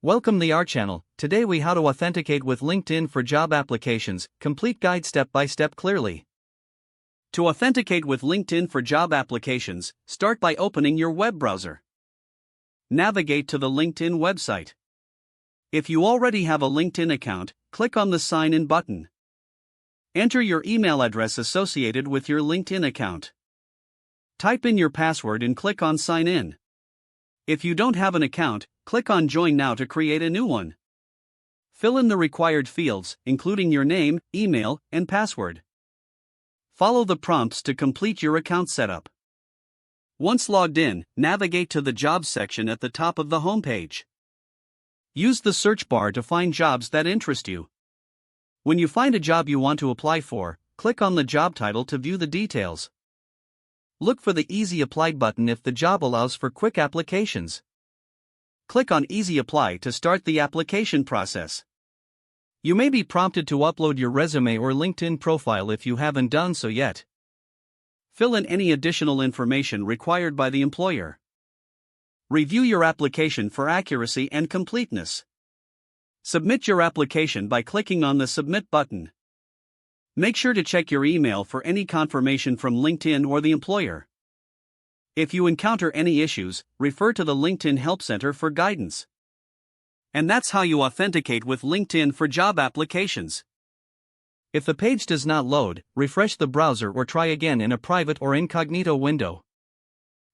Welcome to our channel. Today we how to authenticate with LinkedIn for job applications, complete guide step by step clearly. To authenticate with LinkedIn for job applications, start by opening your web browser. Navigate to the LinkedIn website. If you already have a LinkedIn account, click on the Sign In button. Enter your email address associated with your LinkedIn account. Type in your password and click on Sign In. If you don't have an account, click on Join Now to create a new one. Fill in the required fields, including your name, email, and password. Follow the prompts to complete your account setup. Once logged in, navigate to the Jobs section at the top of the homepage. Use the search bar to find jobs that interest you. When you find a job you want to apply for, click on the job title to view the details. Look for the Easy Apply button if the job allows for quick applications. Click on Easy Apply to start the application process. You may be prompted to upload your resume or LinkedIn profile if you haven't done so yet. Fill in any additional information required by the employer. Review your application for accuracy and completeness. Submit your application by clicking on the Submit button. Make sure to check your email for any confirmation from LinkedIn or the employer. If you encounter any issues, refer to the LinkedIn Help Center for guidance. And that's how you authenticate with LinkedIn for job applications. If the page does not load, refresh the browser or try again in a private or incognito window.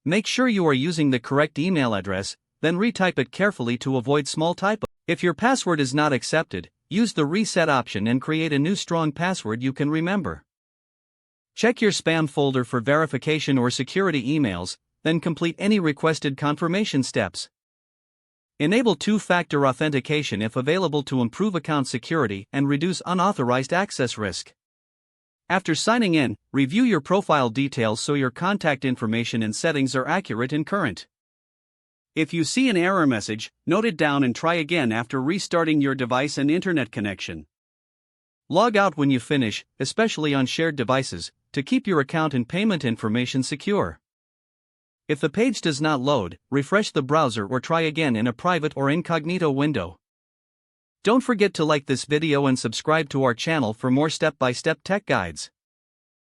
Make sure you are using the correct email address, then retype it carefully to avoid small typos. If your password is not accepted, use the reset option and create a new strong password you can remember. Check your spam folder for verification or security emails, then complete any requested confirmation steps. Enable two-factor authentication if available to improve account security and reduce unauthorized access risk. After signing in, review your profile details so your contact information and settings are accurate and current. If you see an error message, note it down and try again after restarting your device and internet connection. Log out when you finish, especially on shared devices, to keep your account and payment information secure. If the page does not load, refresh the browser or try again in a private or incognito window. Don't forget to like this video and subscribe to our channel for more step-by-step tech guides.